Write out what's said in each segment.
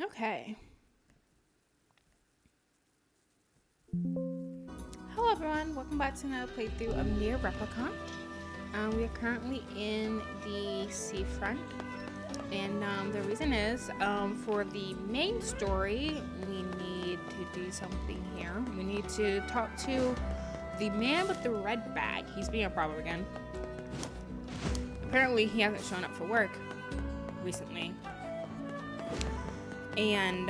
Okay. Hello everyone, welcome back to another playthrough of Nier Replicant. We are currently in the Seafront, and the reason is, for the main story, we need to do something here. We need to talk to the man with the red bag. He's being a problem again. Apparently he hasn't shown up for work recently. And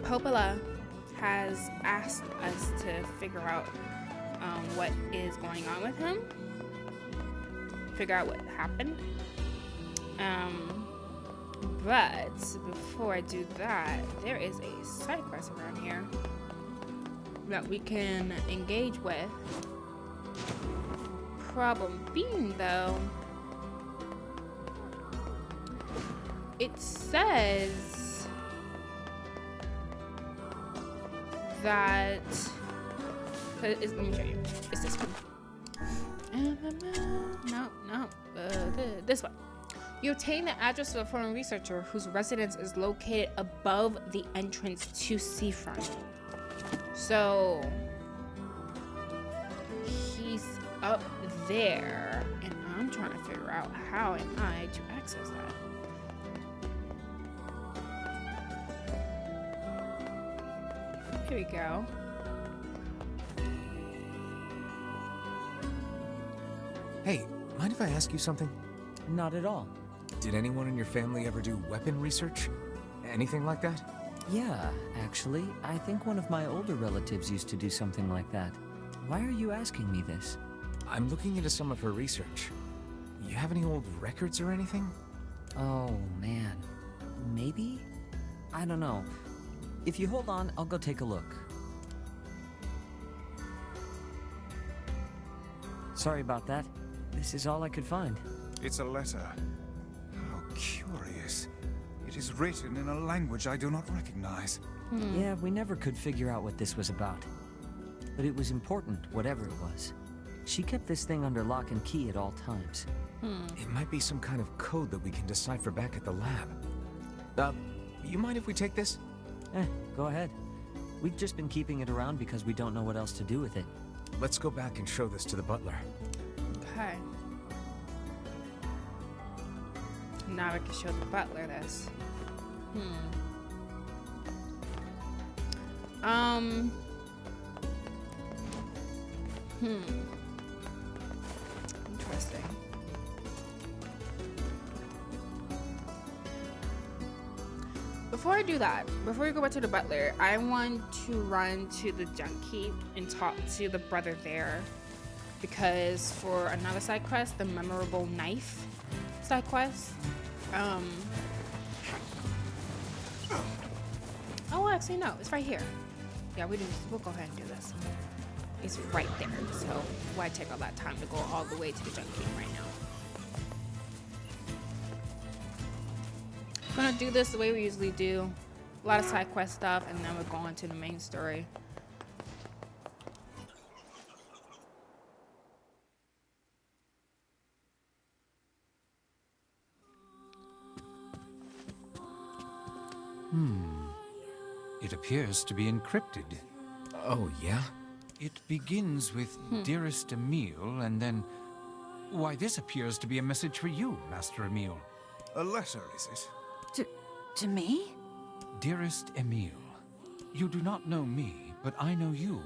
Popola has asked us to figure out what is going on with him, figure out what happened. But before I do that, there is a side quest around here that we can engage with. Problem being, though, it says that, let me show you. It's this one. No, this one. You obtain the address of a foreign researcher whose residence is located above the entrance to Seafront. So he's up there, and I'm trying to figure out how am I to access that. Here we go. Hey, mind if I ask you something? Not at all. Did anyone in your family ever do weapon research? Anything like that? Yeah, actually, I think one of my older relatives used to do something like that. Why are you asking me this? I'm looking into some of her research. You have any old records or anything? Oh, man. Maybe? I don't know. If you hold on, I'll go take a look. Sorry about that. This is all I could find. It's a letter. How curious. It is written in a language I do not recognize. Yeah, we never could figure out what this was about. But it was important, whatever it was. She kept this thing under lock and key at all times. It might be some kind of code that we can decipher back at the lab. You mind if we take this? Go ahead. We've just been keeping it around because we don't know what else to do with it. Let's go back and show this to the butler. Okay. Now I can show the butler this. Interesting. Before I do that, before we go back to the butler, I want to run to the junk heap and talk to the brother there. Because for another side quest, the memorable knife side quest, oh, actually no, it's right here. Yeah, we'll go ahead and do this. It's right there, so why take all that time to go all the way to the junk heap right now? I'm gonna do this the way we usually do. A lot of side quest stuff, and then we're going to the main story. It appears to be encrypted. Oh, yeah? It begins with Dearest Emil, and then... Why, this appears to be a message for you, Master Emil. A letter, is it? To me? Dearest Emil, you do not know me, but I know you.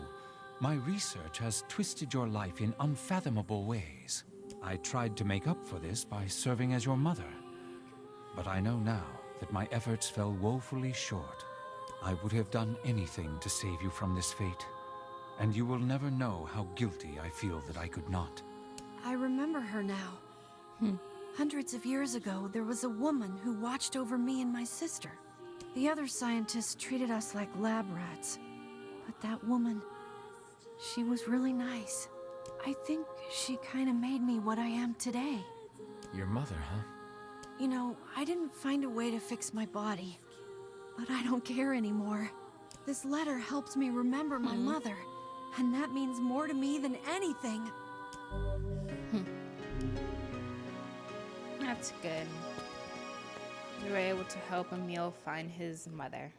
My research has twisted your life in unfathomable ways. I tried to make up for this by serving as your mother. But I know now that my efforts fell woefully short. I would have done anything to save you from this fate, and you will never know how guilty I feel that I could not. I remember her now. Hundreds of years ago, there was a woman who watched over me and my sister. The other scientists treated us like lab rats. But that woman, she was really nice. I think she kind of made me what I am today. Your mother, huh? You know, I didn't find a way to fix my body. But I don't care anymore. This letter helps me remember my mother. And that means more to me than anything. That's good. We were able to help Emil find his mother.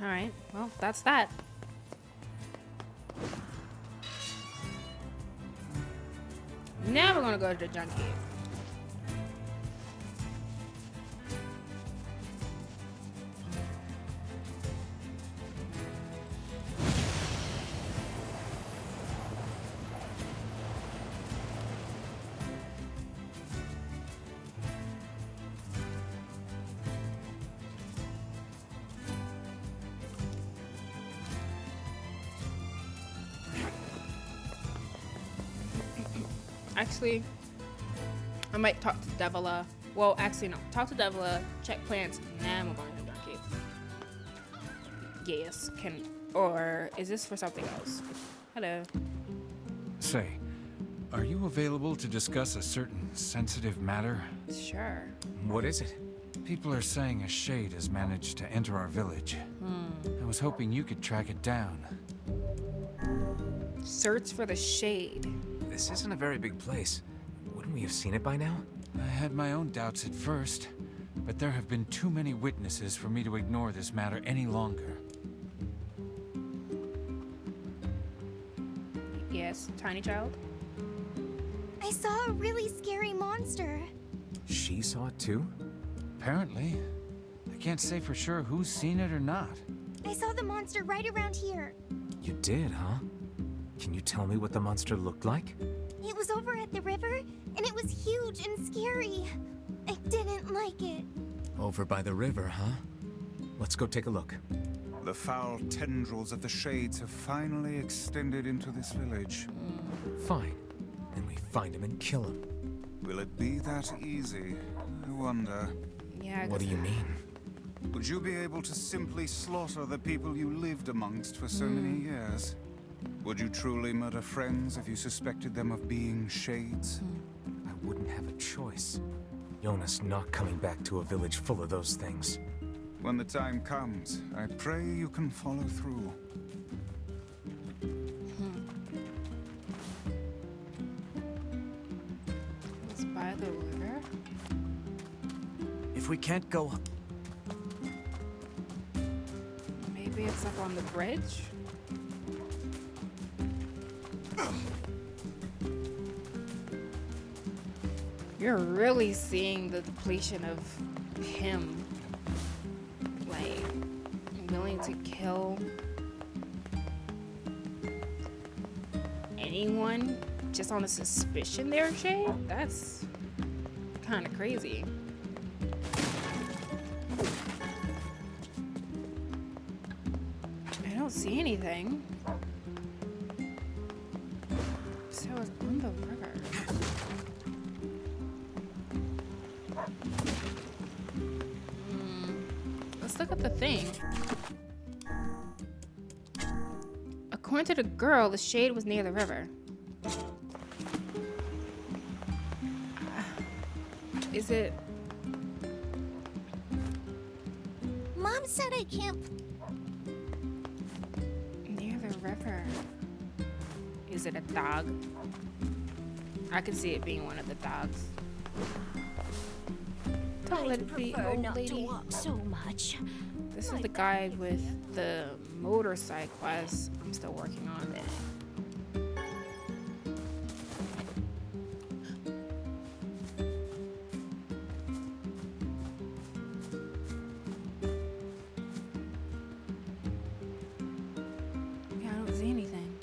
Alright, well, that's that. Now we're gonna go to the junk cave. Actually, I might talk to Devila. Well, actually, no. Talk to Devila, check plans, now we're going to the dark cave. Yes, can. Or is this for something else? Hello. Say, are you available to discuss a certain sensitive matter? Sure. What is it? People are saying a shade has managed to enter our village. I was hoping you could track it down. Search for the shade. This isn't a very big place. Wouldn't we have seen it by now? I had my own doubts at first, but there have been too many witnesses for me to ignore this matter any longer. Yes, tiny child. I saw a really scary monster. She saw it too? Apparently. I can't say for sure who's seen it or not. I saw the monster right around here. You did, huh? Can you tell me what the monster looked like? It was over at the river, and it was huge and scary. I didn't like it. Over by the river, huh? Let's go take a look. The foul tendrils of the shades have finally extended into this village. Fine. Then we find him and kill him. Will it be that easy? I wonder. Yeah. I What do guess- you mean? Would you be able to simply slaughter the people you lived amongst for so many years? Would you truly murder friends if you suspected them of being shades? I wouldn't have a choice. Jonas not coming back to a village full of those things. When the time comes, I pray you can follow through. It's by the river. If we can't go... Maybe it's up on the bridge. You're really seeing the depletion of him. Like, willing to kill anyone just on a suspicion there, Shay? That's kind of crazy. I don't see anything. So it's on the river. Let's look at the thing. According to the girl, the shade was near the river. Is it? Mom said I can't. Near the river. Is it a dog? I can see it being one of the dogs. Don't let it be, old lady. so much. This is the guy with the motorcycle as I'm still working on it. Yeah, I don't see anything.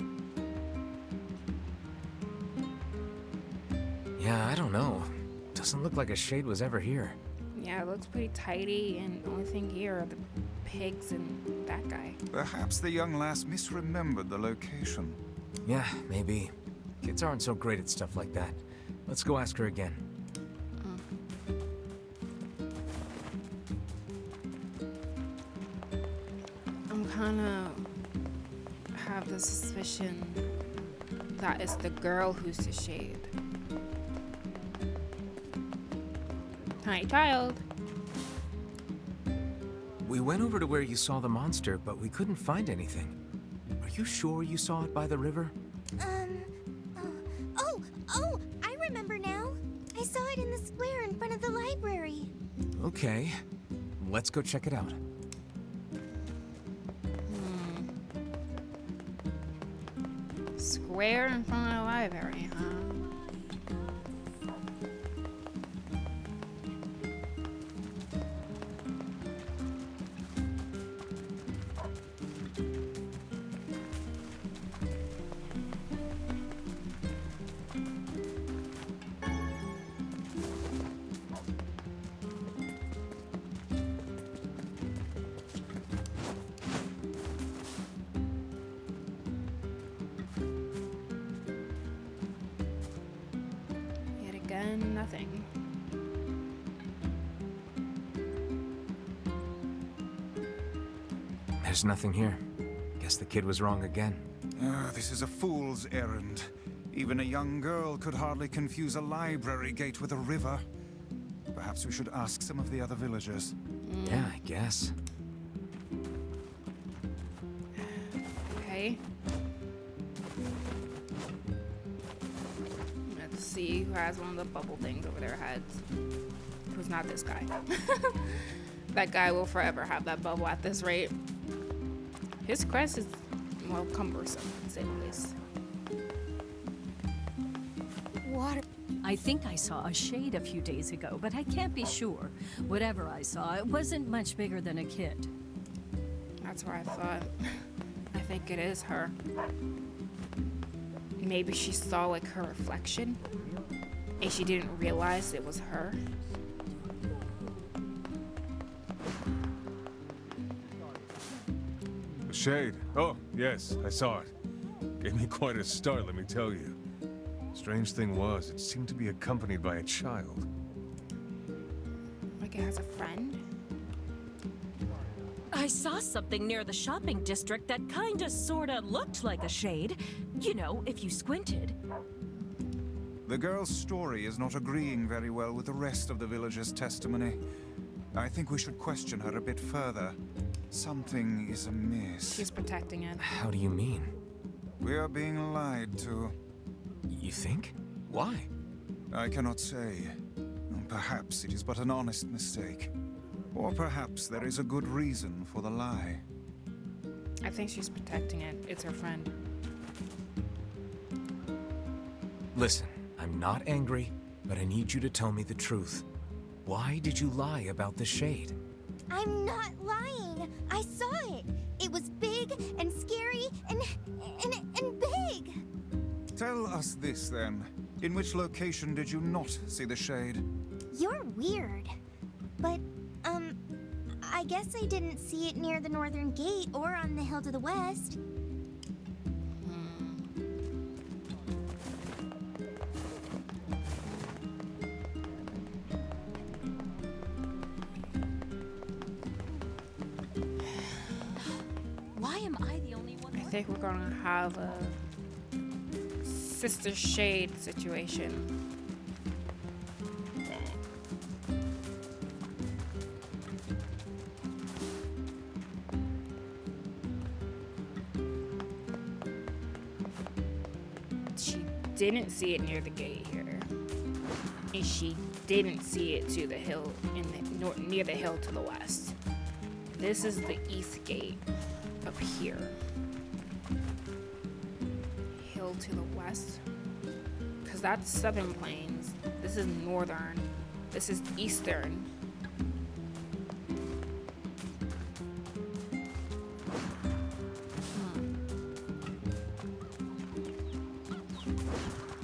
Yeah, I don't know. Doesn't look like a shade was ever here. Yeah, it looks pretty tidy, and the only thing here are the pigs and that guy. Perhaps the young lass misremembered the location. Yeah, maybe. Kids aren't so great at stuff like that. Let's go ask her again. I'm kinda have the suspicion that it's the girl who's the shade. Tiny child. We went over to where you saw the monster, but we couldn't find anything. Are you sure you saw it by the river? Oh, I remember now. I saw it in the square in front of the library. Okay, let's go check it out. Square in front of the library, huh? Yet again, nothing. There's nothing here. Guess the kid was wrong again. This is a fool's errand. Even a young girl could hardly confuse a library gate with a river. Perhaps we should ask some of the other villagers. Yeah, I guess. Okay. Let's see who has one of the bubble things over their heads. Who's not this guy. That guy will forever have that bubble at this rate. His crest is, well, cumbersome, to say the least. Water. I think I saw a shade a few days ago, but I can't be sure. Whatever I saw, it wasn't much bigger than a kid. That's what I thought. I think it is her. Maybe she saw like her reflection and she didn't realize it was her. The shade. Oh, yes, I saw it. Gave me quite a start, let me tell you. Strange thing was, it seemed to be accompanied by a child. Like it has a friend. I saw something near the shopping district that kinda sorta looked like a shade. You know, if you squinted. The girl's story is not agreeing very well with the rest of the villagers' testimony. I think we should question her a bit further. Something is amiss. She's protecting it. How do you mean? We are being lied to. You think? Why? I cannot say. Perhaps it is but an honest mistake. Or perhaps there is a good reason for the lie. I think she's protecting it. It's her friend. Listen, I'm not angry, but I need you to tell me the truth. Why did you lie about the shade? I'm not lying. I saw it. It was big and scary and big. Tell us this then. In which location did you not see the shade? You're weird. But, I guess I didn't see it near the northern gate or on the hill to the west. Why am I the only one? I think we're gonna have a Sister Shade situation. She didn't see it near the gate here, and she didn't see it to the hill near the hill to the west. This is the east gate up here. Hill to the west, because that's Southern Plains. This is northern. This is eastern.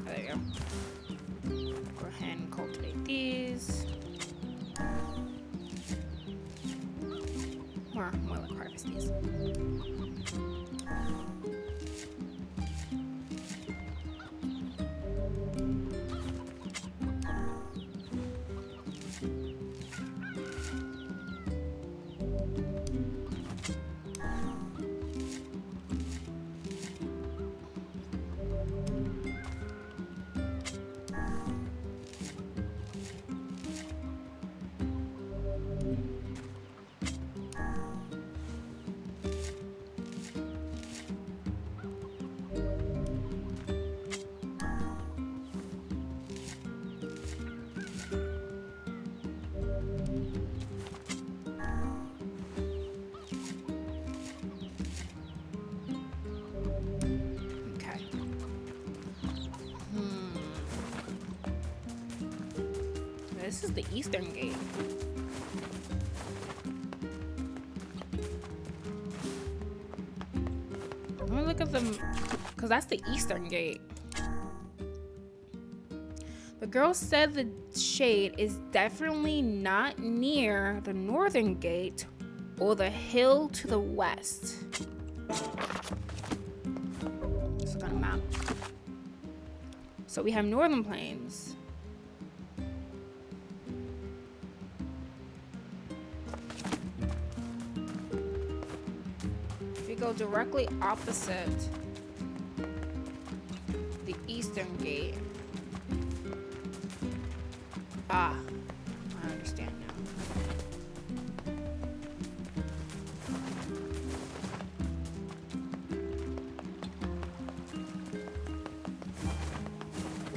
There you go. Go ahead and cultivate these. More like harvest these. This is the eastern gate. Let me look at them, because that's the eastern gate. The girl said the shade is definitely not near the northern gate or the hill to the west. Let's look on a map. So we have northern plains. If we go directly opposite the eastern gate. Ah, I understand now.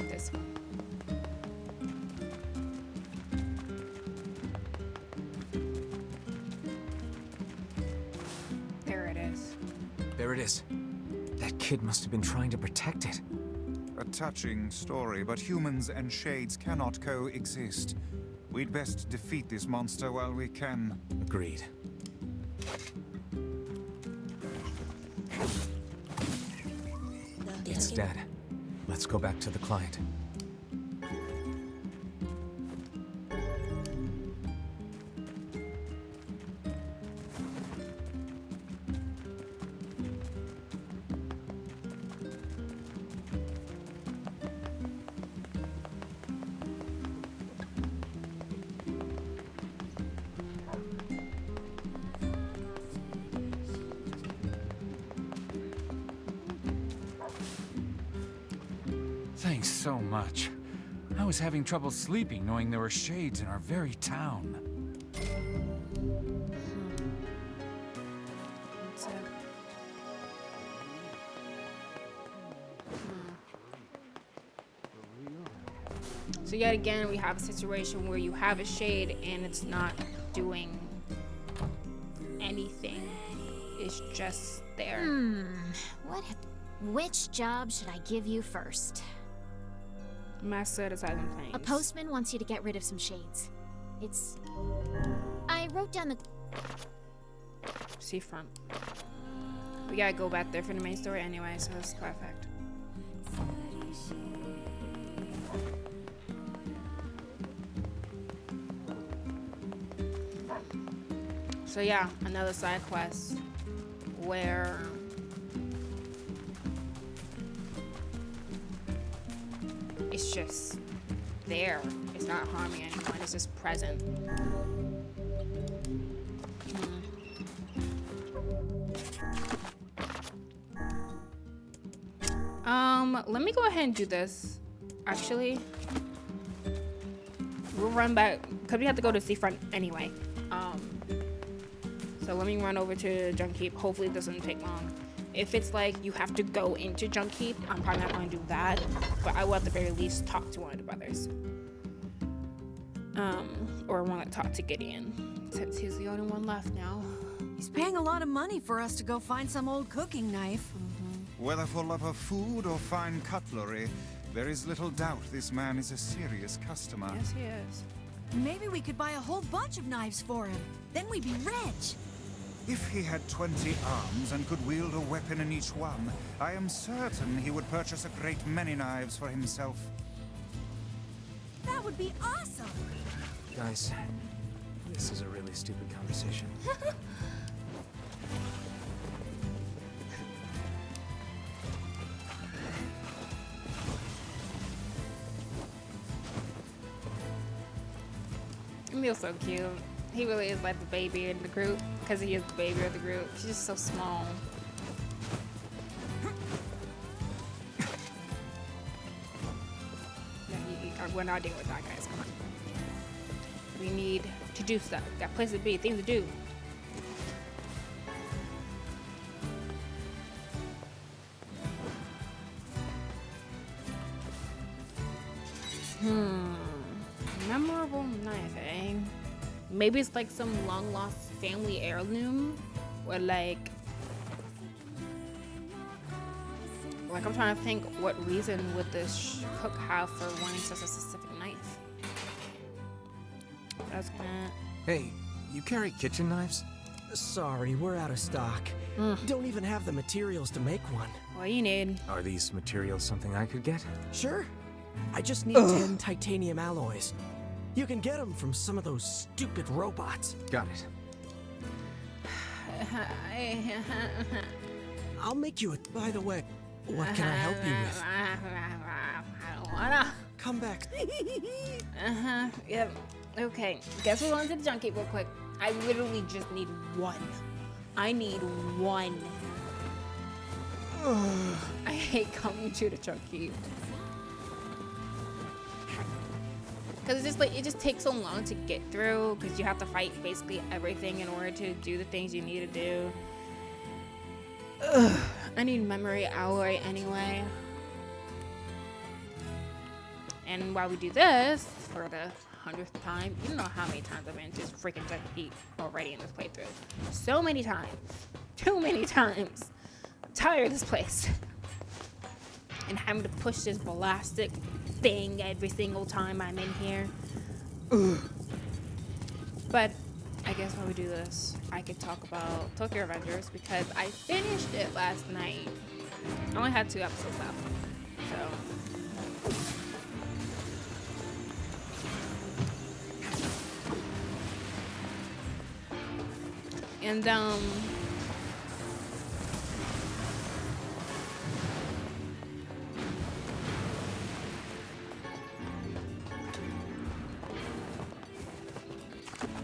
This one. There it is. There it is. That kid must have been trying to protect it. A touching story, but humans and shades cannot coexist. We'd best defeat this monster while we can. Agreed. It's dead. Let's go back to the client. Thanks so much. I was having trouble sleeping knowing there were shades in our very town. So yet again, we have a situation where you have a shade and it's not doing anything. It's just there. Which job should I give you first? Master at Asylum Plains. A postman wants you to get rid of some shades. I wrote down the... Seafront. We gotta go back there for the main story anyway, so it's perfect. So yeah, another side quest where it's just there. It's not harming anyone. It's just present. Let me go ahead and do this. Actually, we'll run back because we have to go to Seafront anyway. So let me run over to Junkheap. Hopefully it doesn't take long. If it's like you have to go into Junkheap, I'm probably not going to do that. But I will at the very least talk to one of the brothers. Or want to talk to Gideon, since he's the only one left now. He's paying a lot of money for us to go find some old cooking knife. Whether for love of food or fine cutlery, there is little doubt this man is a serious customer. Yes, he is. Maybe we could buy a whole bunch of knives for him. Then we'd be rich. If he had 20 arms and could wield a weapon in each one, I am certain he would purchase a great many knives for himself. That would be awesome. Guys, this is a really stupid conversation. Emil's so cute. He really is like the baby in the group, because he is the baby of the group. She's just so small. We're not dealing with that, guys. Come on. We need to do stuff. Got places to be, things to do. Memorable knife, eh? Maybe it's like some long lost family heirloom, or like I'm trying to think, what reason would this cook have for wanting such a specific knife? I was gonna... Hey, you carry kitchen knives? Sorry, we're out of stock. Don't even have the materials to make one. What do you need? Are these materials something I could get? Sure. I just need 10 titanium alloys. You can get them from some of those stupid robots. Got it. I'll make you a... By the way, what can I help you with? I don't wanna. Come back. Yep. Okay. Guess we're going to the junkie real quick. I literally just need one. I need one. I hate coming to the junkie. Cause it's just like it just takes so long to get through because you have to fight basically everything in order to do the things you need to do. Ugh, I need memory alloy anyway. And while we do this for the 100th time, you don't know how many times I've been just freaking junkie already in this playthrough. So many times. Too many times. I'm tired of this place. And having to push this ballistic thing every single time I'm in here. Ugh. But I guess while we do this, I could talk about Tokyo Revengers because I finished it last night. I only had 2 episodes left. So and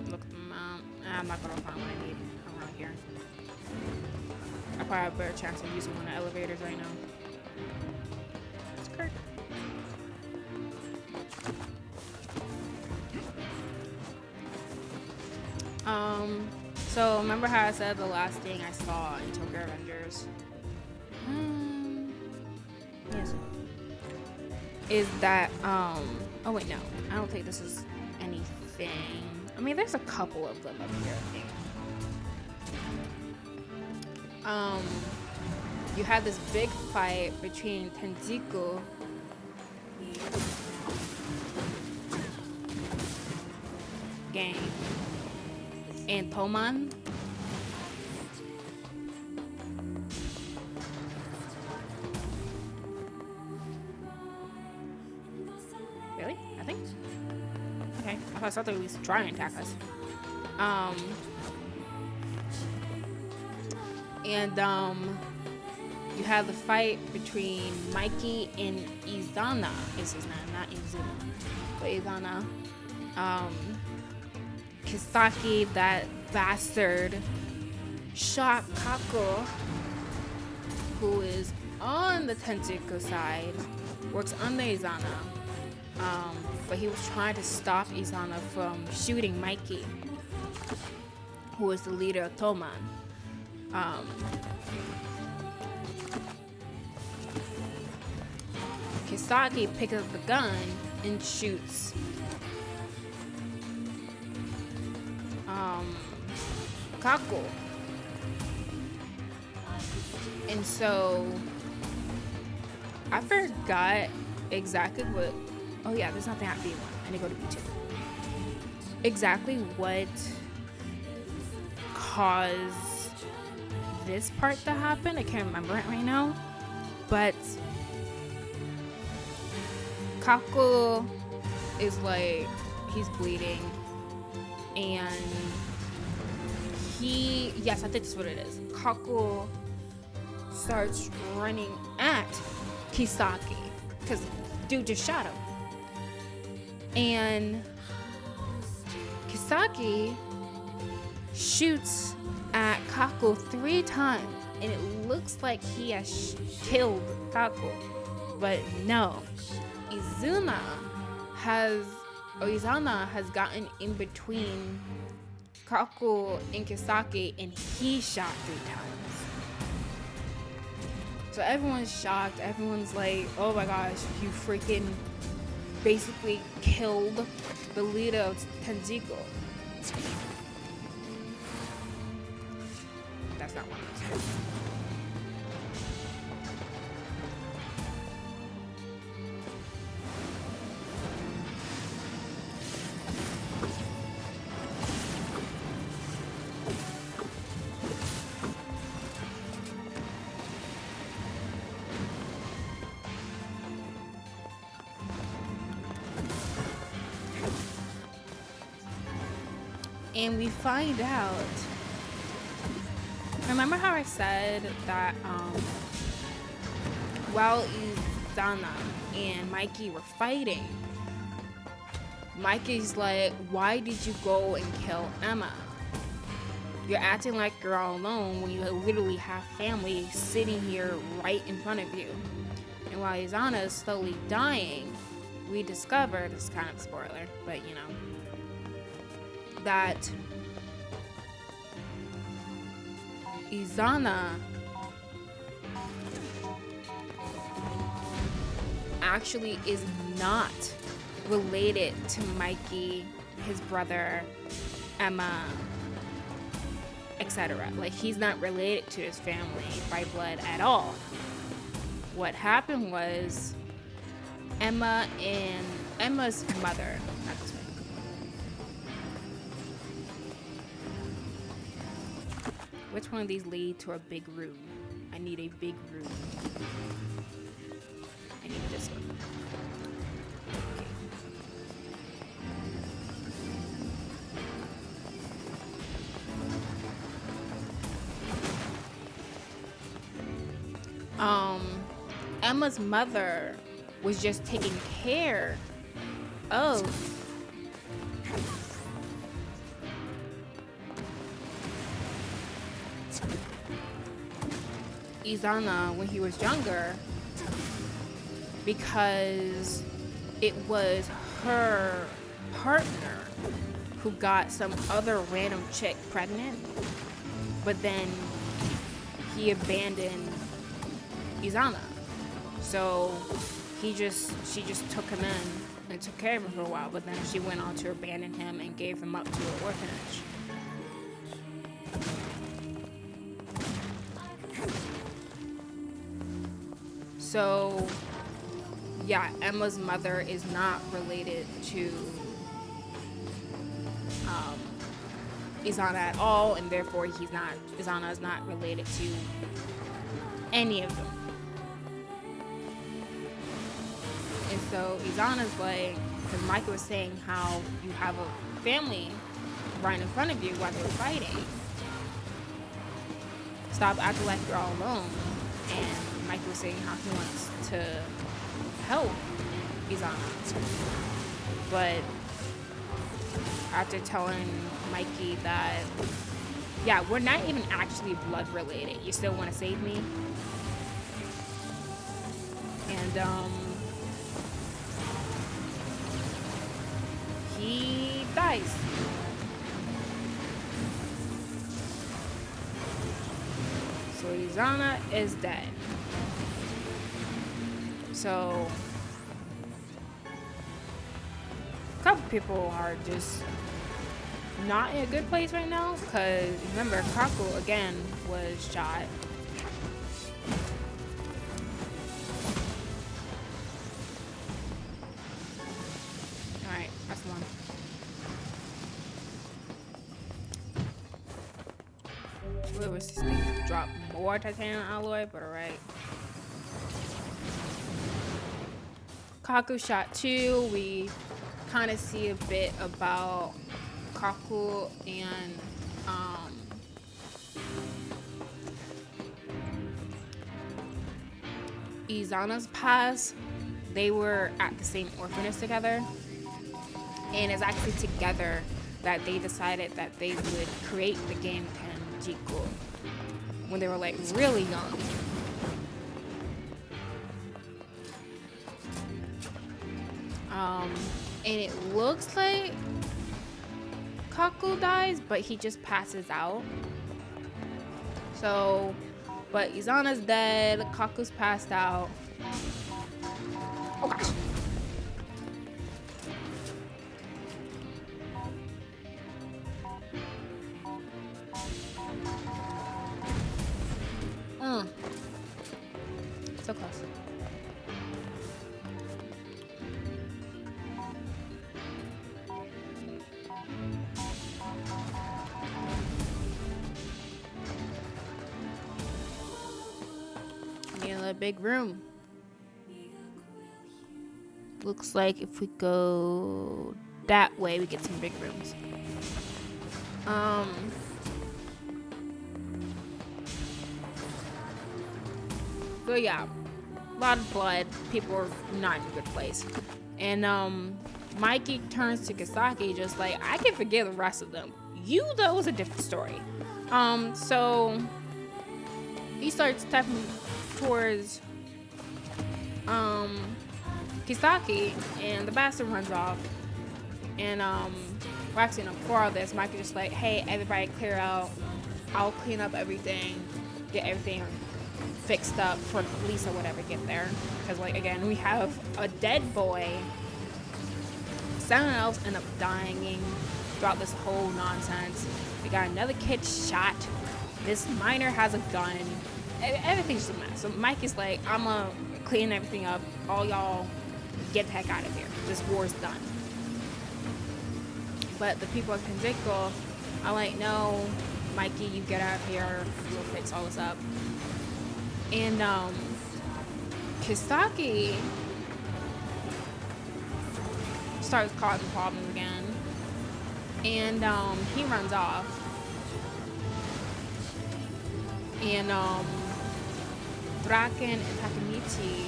look at the map. I'm not gonna find what I need around here. I probably have a better chance of using one of the elevators right now. It's Kirk. So remember how I said the last thing I saw in Tokyo Revengers? Yes. Is that oh wait, no. I don't think this is anything. I mean, there's a couple of them up here, I think. You had this big fight between Tenjiku gang and Toman. Really? I think. Okay. I thought they would at least try and attack us. You have the fight between Mikey and Izana. Is his name, not Izuna, but Izana. Kisaki, that bastard, shot Kako, who is on the Tenjiku side, works under Izana, but he was trying to stop Izana from shooting Mikey, who is the leader of Toman. Kisaki picks up the gun and shoots Kako. And so I forgot exactly what. Oh yeah, there's nothing at B1. I need to go to B2. Exactly what caused this part to happen, I can't remember it right now. But Kako is like, he's bleeding, and yes, I think that's what it is. Kako starts running at Kisaki because dude just shot him, and Kisaki shoots at Kako 3 times, and it looks like he has killed Kako, but no. Izana has gotten in between Kako and Kisaki, and he shot 3 times. So everyone's shocked. Everyone's like, oh my gosh, you freaking basically killed the leader of Tenjiku. That's not one of those. And we find out. Remember how I said that while Izana and Mikey were fighting, Mikey's like, why did you go and kill Emma? You're acting like you're all alone when you literally have family sitting here right in front of you. And while Izana is slowly dying, we discover, this is kind of a spoiler, but you know, that Izana actually is not related to Mikey, his brother, Emma, etc. Like, he's not related to his family by blood at all. What happened was Emma and Emma's mother, not this way. Which one of these lead to a big room? I need a big room. I need this one. Emma's mother was just taking care of Izana when he was younger because it was her partner who got some other random chick pregnant, but then he abandoned Izana. So she just took him in and took care of him for a while, but then she went on to abandon him and gave him up to an orphanage. So yeah, Emma's mother is not related to Izana at all, and therefore Izana is not related to any of them. And so Izana's like, because Micah was saying how you have a family right in front of you while they were fighting. Stop acting like you're all alone. And Micah was saying how he wants to help Izana. But after telling Mikey that, yeah, we're not even actually blood related, you still want to save me? And he dies. So Izana is dead. So a couple people are just not in a good place right now, because remember, Kaku again was shot. Alright, that's one. What was this thing? Drop more titanium alloy, but alright. Kaku shot 2. We kind of see a bit about Kaku and Izana's past. They were at the same orphanage together, and it's actually together that they decided that they would create the game Tenjiku when they were like really young. And it looks like Kaku dies, but he just passes out. So, but Izana's dead, Kaku's passed out. Oh gosh. So close. A big room. Looks like if we go that way, we get some big rooms. So yeah, a lot of blood. People are not in a good place. And Mikey turns to Kisaki just like, I can forgive the rest of them. You though is a different story. So he starts stepping towards Kisaki, and the bastard runs off. And we're actually before all this, Mikey just like, hey, everybody clear out. I'll clean up everything, get everything fixed up for the police or whatever get there. Because like again, we have a dead boy. Someone else end up dying throughout this whole nonsense. We got another kid shot. This miner has a gun. Everything's just a mess. So Mike is like, I'm gonna clean everything up. All y'all get the heck out of here. This war's done. But the people at Kenjiko are like, no, Mikey, you get out of here. We'll fix all this up. And Kisaki starts causing problems again. And he runs off. And Draken and Takemichi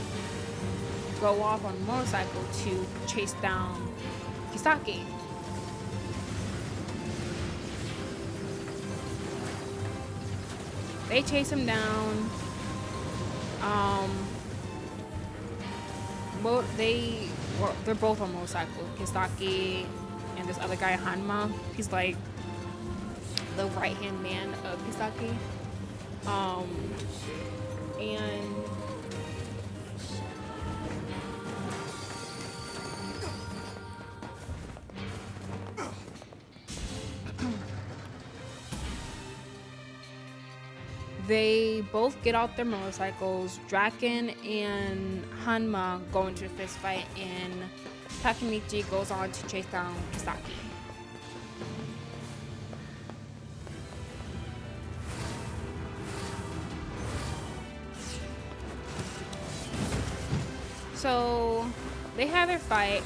go off on a motorcycle to chase down Kisaki. They chase him down. They're both on motorcycles. Kisaki and this other guy, Hanma. He's like the right-hand man of Kisaki. And they both get out their motorcycles. Draken and Hanma go into a fist fight, and Takemichi goes on to chase down Kisaki. So they have their fight,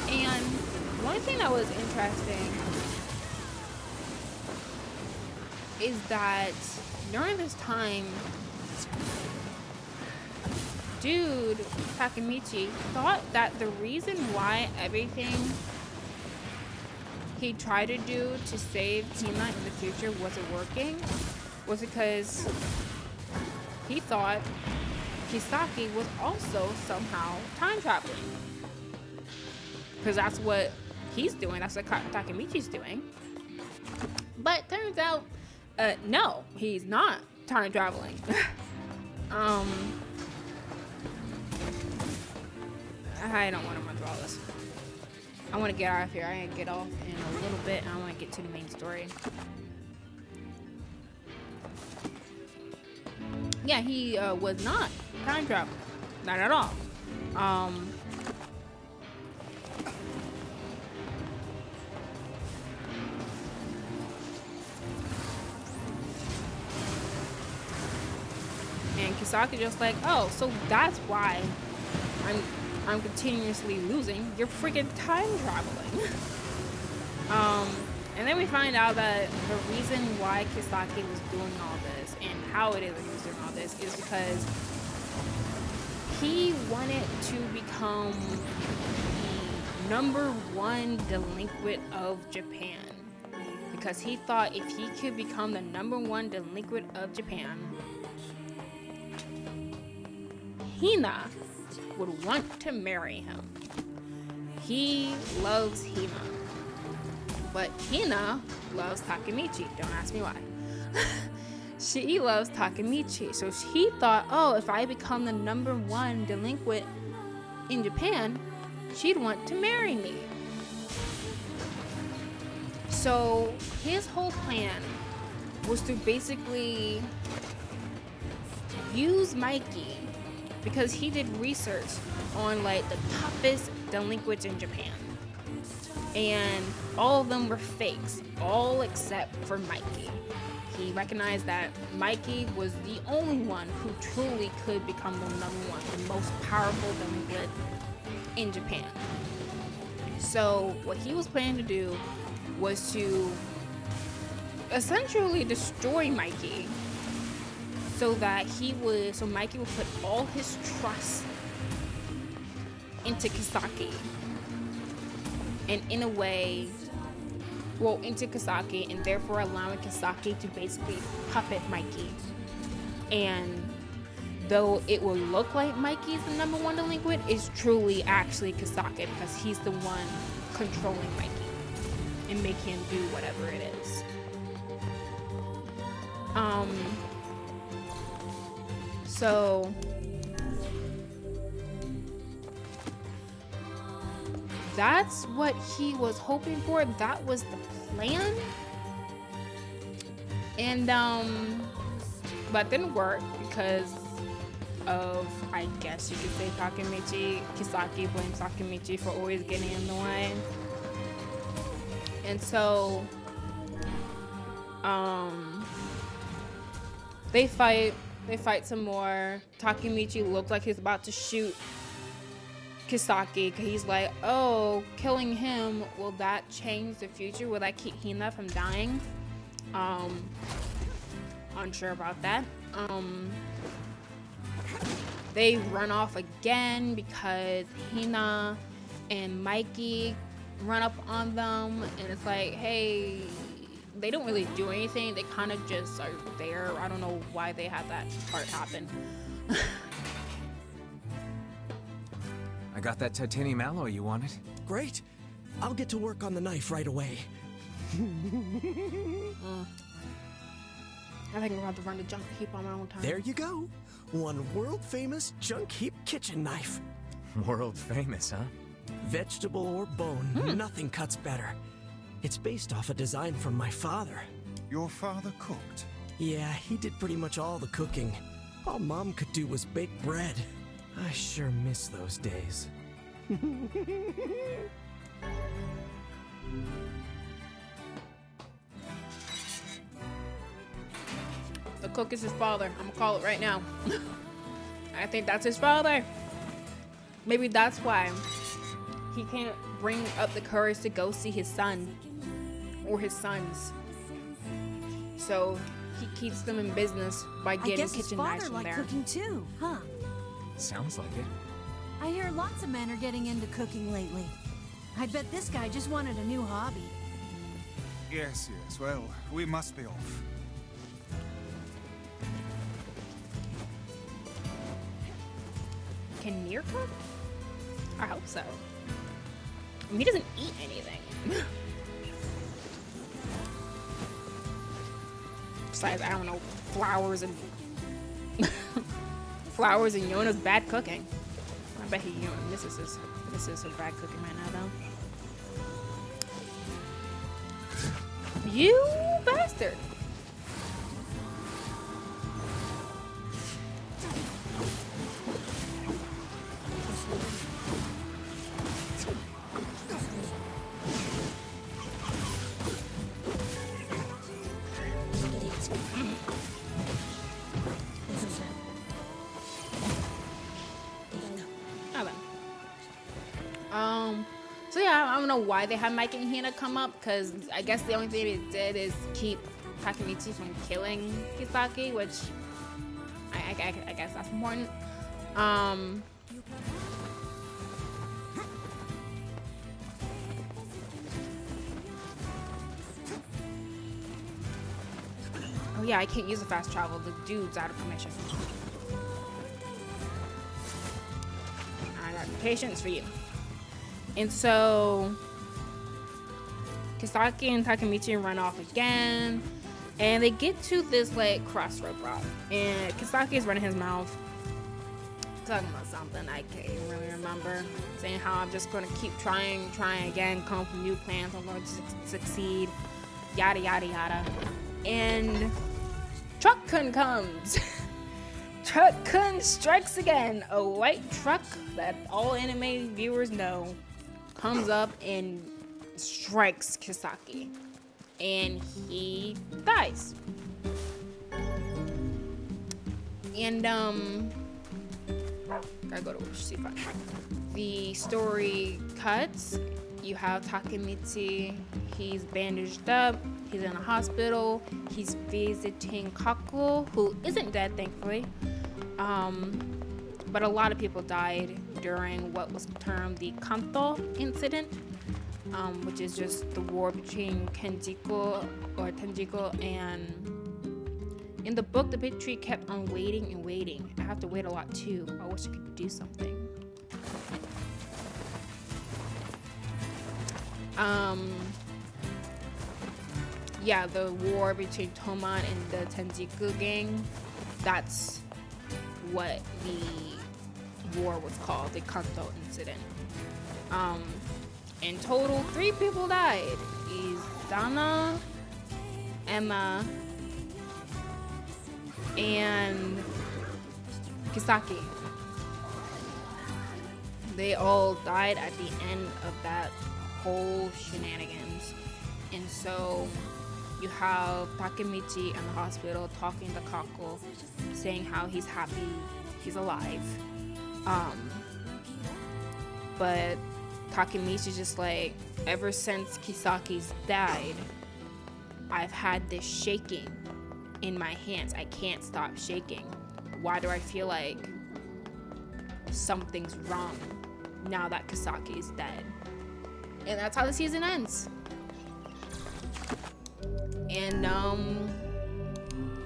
and one thing that was interesting is that during this time, dude, Takemichi, thought that the reason why everything he tried to do to save Hina in the future wasn't working was because he thought Kisaki was also somehow time traveling. Because that's what he's doing, that's what Takemichi's doing. But turns out, no, he's not time traveling. I don't want to run through all this. I want to get out of here. I ain't get off in a little bit, and I want to get to the main story. Yeah, he was not time traveling. Not at all. And Kisaki just like, oh, so that's why I'm continuously losing. You're freaking time traveling. And then we find out that the reason why Kisaki was doing all this and how it is that he was doing all this is because he wanted to become the #1 delinquent of Japan. Because he thought if he could become the #1 delinquent of Japan, Hina would want to marry him. He loves Hina. But Hina loves Takemichi. Don't ask me why. She loves Takemichi. So he thought, oh, if I become the #1 delinquent in Japan, she'd want to marry me. So his whole plan was to basically use Mikey, because he did research on like the toughest delinquents in Japan. And all of them were fakes, all except for Mikey. He recognized that Mikey was the only one who truly could become the #1, the most powerful delinquent in Japan. So what he was planning to do was to essentially destroy Mikey so Mikey would put all his trust into Kisaki. And in a way, into Kisaki, and therefore allowing Kisaki to basically puppet Mikey. And though it will look like Mikey's the #1 delinquent, it's truly actually Kisaki because he's the one controlling Mikey and making him do whatever it is. So that's what he was hoping for. That was the plan. And but it didn't work because of, I guess you could say, Takemichi. Kisaki blames Takemichi for always getting in the way. And so they fight some more. Takemichi looks like he's about to shoot Kisaki because he's like, oh, killing him, will that change the future? Will that keep Hina from dying? Unsure about that. They run off again because Hina and Mikey run up on them, and it's like, hey, they don't really do anything. They kind of just are there. I don't know why they had that part happen. I got that titanium alloy you wanted. Great. I'll get to work on the knife right away. I think we're going to have to run the junk heap on my own time. There you go. One world-famous junk heap kitchen knife. World famous, huh? Vegetable or bone, nothing cuts better. It's based off a design from my father. Your father cooked? Yeah, he did pretty much all the cooking. All Mom could do was bake bread. I sure miss those days. The cook is his father. I'm gonna call it right now. I think that's his father. Maybe that's why he can't bring up the courage to go see his son or his sons. So he keeps them in business by getting kitchen knives from there. I guess his father liked cooking too, huh? Sounds like it. I hear lots of men are getting into cooking lately. I bet this guy just wanted a new hobby. Yes, yes. Well, we must be off. Can Nier cook? I hope so. I mean, he doesn't eat anything. Besides, I don't know, flowers and Yona's bad cooking. I bet this is her bad cooking right now, though. You bastard! So yeah, I don't know why they had Mike and Hina come up, because I guess the only thing they did is keep Takemichi from killing Kisaki, which I guess that's important. Oh yeah, I can't use the fast travel. The dude's out of commission. I got patience for you. And so Kisaki and Takemichi run off again, and they get to this like crossroad rock, and Kisaki is running his mouth talking about something I can't even really remember, saying how I'm just going to keep trying again, come up with new plans, I'm going to succeed, yada yada yada. And Truck-kun comes. Truck-kun strikes again. A white truck that all anime viewers know comes up and strikes Kisaki, and he dies. And gotta go to Seafront. The story cuts. You have Takemichi. He's bandaged up. He's in a hospital. He's visiting Kako, who isn't dead, thankfully. But a lot of people died during what was termed the Kanto incident, which is just the war between Kenjiko and... In the book, the big tree kept on waiting and waiting. I have to wait a lot too. I wish I could do something. Yeah, the war between Toman and the Tenjiku gang, that's what the war was called, the Kanto incident. In total, 3 people died. Izana, Emma, and Kisaki. They all died at the end of that whole shenanigans. And so you have Takemichi in the hospital talking to Kako, saying how he's happy he's alive. But Takemichi's just like, ever since Kisaki's died, I've had this shaking in my hands. I can't stop shaking. Why do I feel like something's wrong now that Kisaki is dead? And that's how the season ends. And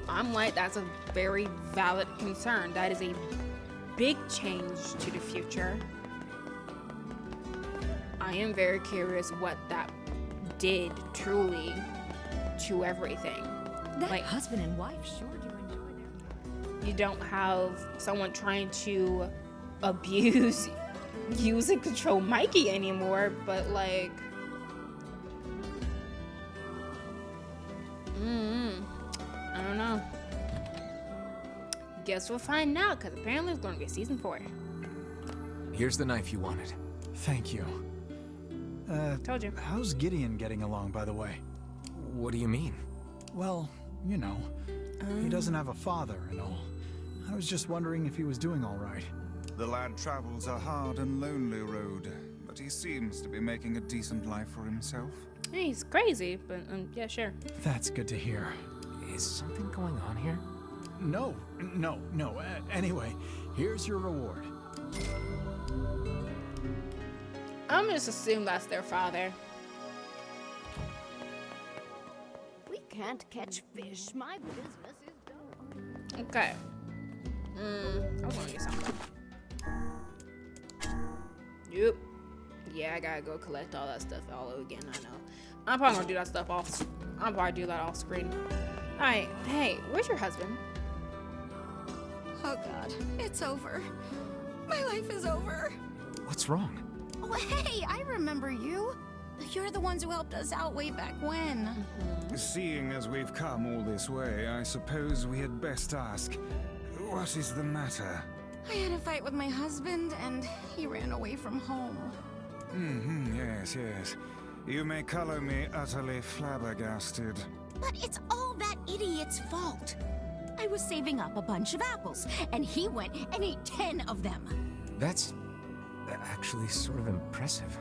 I'm like, that's a very valid concern. That is a big change to the future. I am very curious what that did truly to everything. That like, husband and wife sure do enjoy their... You don't have someone trying to abuse, use and control Mikey anymore, but like, I don't know. Guess we'll find out, because apparently there's going to be a season 4. Here's the knife you wanted. Thank you. Told you. How's Gideon getting along, by the way? What do you mean? Well, you know, he doesn't have a father and all. I was just wondering if he was doing all right. The lad travels a hard and lonely road, but he seems to be making a decent life for himself. Hey, he's crazy, but yeah, sure. That's good to hear. Is something going on here? No. Anyway, here's your reward. I'm gonna just assume that's their father. We can't catch fish. My business is done. Okay. I want to get something. Yep. Yeah, I gotta go collect all that stuff all over again. I know. I'm probably gonna do that stuff off. I'm probably do that off screen. All right. Hey, where's your husband? Oh God, it's over. My life is over. What's wrong? Oh, hey, I remember you. You're the ones who helped us out way back when. Seeing as we've come all this way, I suppose we had best ask, what is the matter? I had a fight with my husband, and he ran away from home. Yes. You may color me utterly flabbergasted. But it's all that idiot's fault. I was saving up a bunch of apples, and he went and ate 10 of them. That's actually sort of impressive.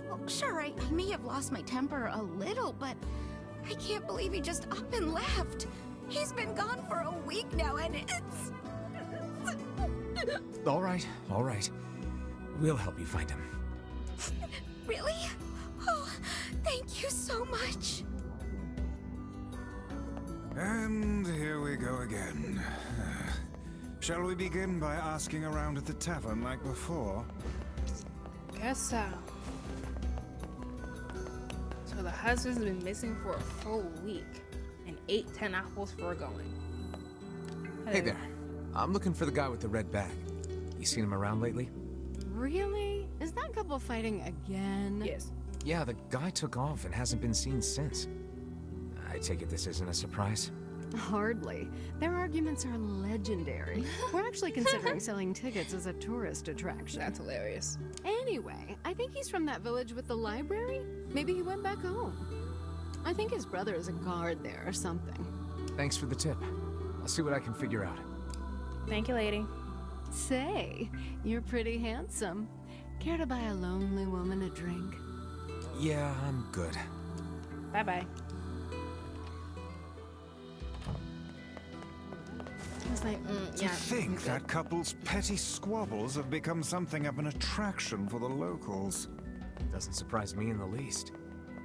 Well, sure, I may have lost my temper a little, but I can't believe he just up and left. He's been gone for a week now, and it's... All right. We'll help you find him. Really? Oh, thank you so much. And here we go again. Shall we begin by asking around at the tavern like before? Guess so. So the husband's been missing for a full week and ate 10 apples for going. Hey there. I'm looking for the guy with the red bag. You seen him around lately? Really? Is that couple fighting again? Yes. Yeah, the guy took off and hasn't been seen since. I take it this isn't a surprise? Hardly. Their arguments are legendary. We're actually considering selling tickets as a tourist attraction. That's hilarious. Anyway, I think he's from that village with the library. Maybe he went back home. I think his brother is a guard there or something. Thanks for the tip. I'll see what I can figure out. Thank you, lady. Say, you're pretty handsome. Care to buy a lonely woman a drink? Yeah, I'm good. Bye-bye. It's like, To yeah. think that couple's petty squabbles have become something of an attraction for the locals. Doesn't surprise me in the least.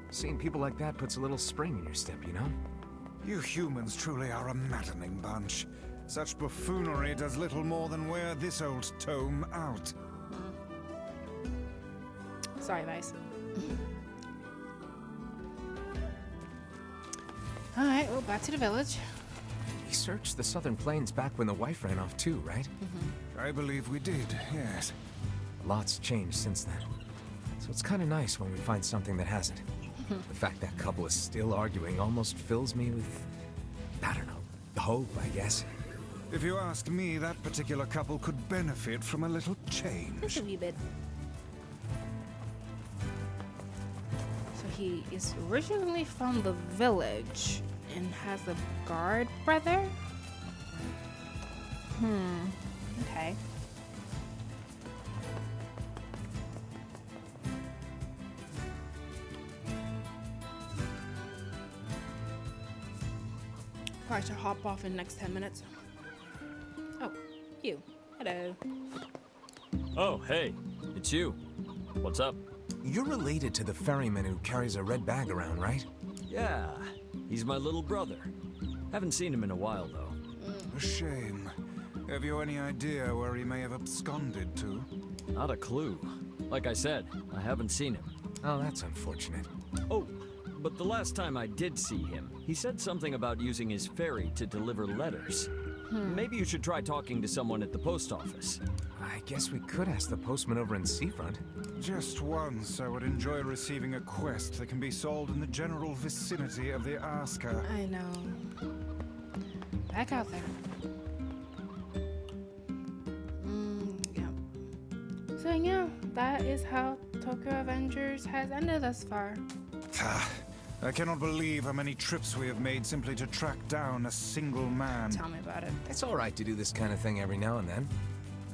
Seeing people like that puts a little spring in your step, you know? You humans truly are a maddening bunch. Such buffoonery does little more than wear this old tome out. Sorry, guys. Alright, well, back to the village. We searched the southern plains back when the wife ran off too, right? I believe we did, yes. A lot's changed since then. So it's kind of nice when we find something that hasn't. The fact that couple is still arguing almost fills me with, I don't know, hope, I guess. If you ask me, that particular couple could benefit from a little change. Just a wee bit. So he is originally from the village and has a guard brother? Okay. Probably should hop off in the next 10 minutes. Oh, you. Hello. Oh, hey. It's you. What's up? You're related to the ferryman who carries a red bag around, right? Yeah. He's my little brother. Haven't seen him in a while, though. A shame. Have you any idea where he may have absconded to? Not a clue. Like I said, I haven't seen him. Oh, that's unfortunate. Oh, but the last time I did see him, he said something about using his ferry to deliver letters. Maybe you should try talking to someone at the post office. I guess we could ask the postman over in Seafront. Just once, I would enjoy receiving a quest that can be solved in the general vicinity of the Asker. I know. Back out there. Yeah. So yeah, that is how Tokyo Avengers has ended thus far. I cannot believe how many trips we have made simply to track down a single man. Tell me about it. It's all right to do this kind of thing every now and then.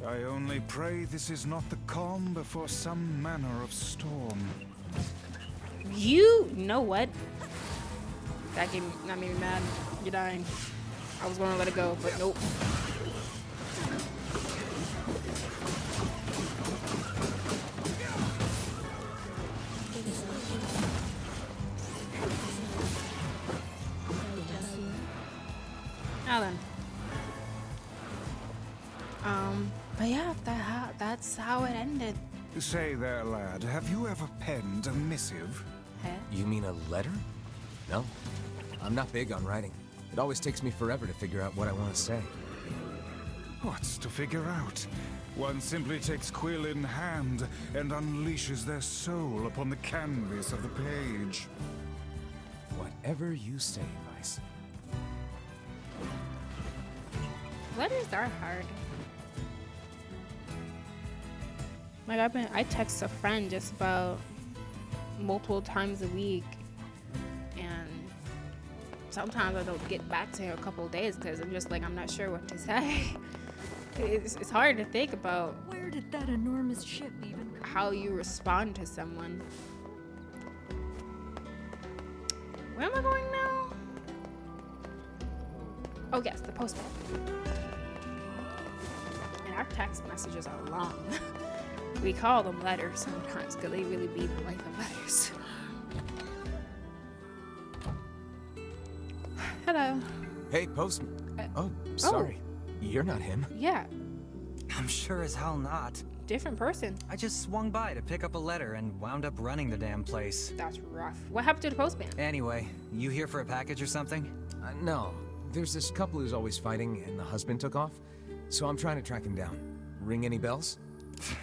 I only pray this is not the calm before some manner of storm. You know what? That made me mad. You're dying. I was gonna let it go, but nope. Now then. But yeah, that's how it ended. Say there, lad, have you ever penned a missive? Huh? You mean a letter? No. I'm not big on writing. It always takes me forever to figure out what I want to say. What's to figure out? One simply takes quill in hand and unleashes their soul upon the canvas of the page. Whatever you say, Vice. Letters are hard. Like I text a friend just about multiple times a week, and sometimes I don't get back to her a couple of days because I'm just like, I'm not sure what to say. It's hard to think about Where did that enormous ship even come? how you respond to someone. Where am I going now? Oh yes, the postman. And our text messages are long. We call them letters sometimes because they really be like the letters. Hello. Hey, postman. Oh, sorry. You're not him. Yeah, I'm sure as hell not. different person. I just swung by to pick up a letter and wound up running the damn place. That's rough. What happened to the postman? Anyway, you here for a package or something? No. There's this couple who's always fighting, and the husband took off. So I'm trying to track him down. Ring any bells?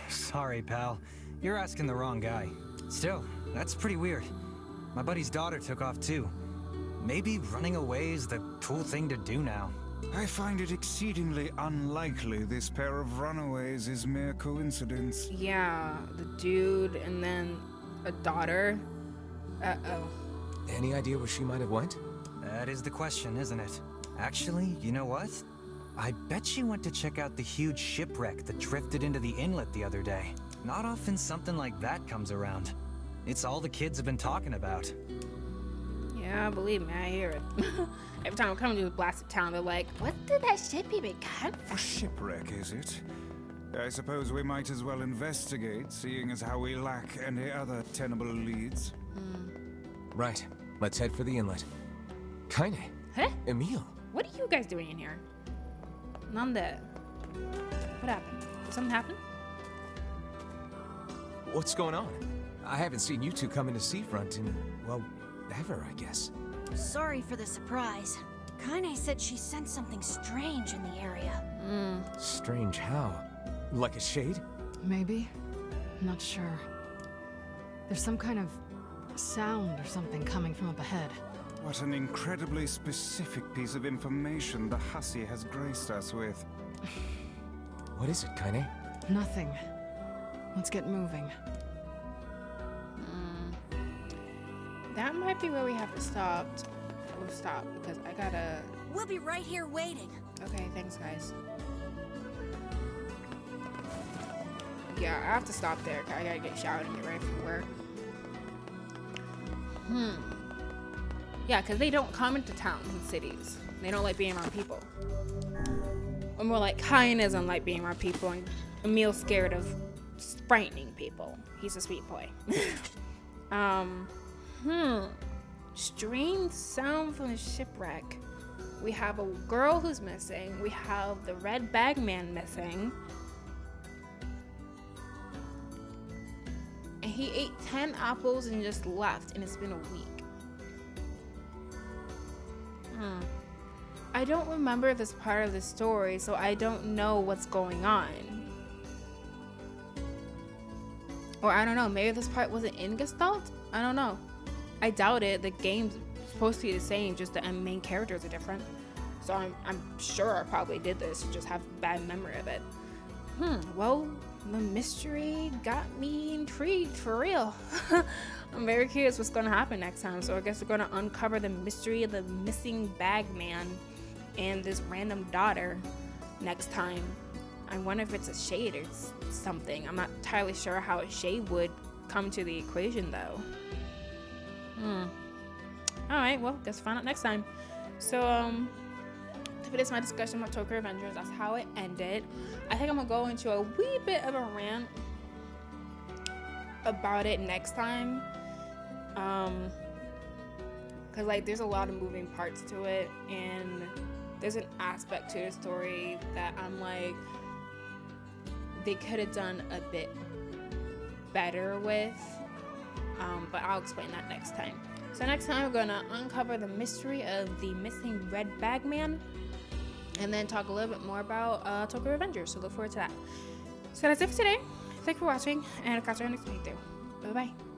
Sorry, pal. You're asking the wrong guy. Still, that's pretty weird. My buddy's daughter took off too. Maybe running away is the cool thing to do now. I find it exceedingly unlikely this pair of runaways is mere coincidence. Yeah, the dude and then a daughter. Uh-oh. Any idea where she might have went? That is the question, isn't it? Actually, you know what? I bet she went to check out the huge shipwreck that drifted into the inlet the other day. Not often something like that comes around. It's all the kids have been talking about. Yeah, Yeah, believe me, I hear it. Every time I come to this blasted town, they're like, what did that ship even come from? A shipwreck, is it? I suppose we might as well investigate, seeing as how we lack any other tenable leads. Right. Let's head for the inlet. Kaine. Huh? Emil. What are you guys doing in here? Nanda. What happened? Did something happen? What's going on? I haven't seen you two come into Seafront in, well, ever, I guess. Sorry for the surprise. Kaine said she sensed something strange in the area. Strange how? Like a shade? Maybe. Not sure. There's some kind of sound or something coming from up ahead. What an incredibly specific piece of information the hussy has graced us with. What is it, Kaine? Nothing. Let's get moving. That might be where we have to stop. We'll stop because I gotta... We'll be right here waiting. Okay, thanks, guys. Yeah, I have to stop there. I gotta get showered and get ready for work. Yeah, because they don't come into towns and cities. They don't like being around people. Or more like Kaine doesn't like being around people, and Emil's scared of frightening people. He's a sweet boy. Strange sound from the shipwreck. We have a girl who's missing. We have the red bag man missing. And he ate 10 apples and just left, and it's been a week. I don't remember this part of the story, so I don't know what's going on. Or I don't know, maybe this part wasn't in Gestalt? I don't know. I doubt it. The game's supposed to be the same, just the main characters are different. So I'm sure I probably did this, just have a bad memory of it. Well, the mystery got me intrigued for real. I'm very curious what's gonna happen next time. So I guess we're gonna uncover the mystery of the missing bag man and this random daughter next time. I wonder if it's a shade or something. I'm not entirely sure how a shade would come to the equation though. Alright, well, guess we'll find out next time. So, if it is my discussion about Tokyo Revengers, that's how it ended. I think I'm gonna go into a wee bit of a rant about it next time. Cause like there's a lot of moving parts to it, and there's an aspect to the story that I'm like, they could have done a bit better with. But I'll explain that next time. So next time we're gonna uncover the mystery of the missing red bag man, and then talk a little bit more about Tokyo Revengers. So look forward to that. So that's it for today. Thank you for watching, and I'll catch you on the next playthrough. Bye bye.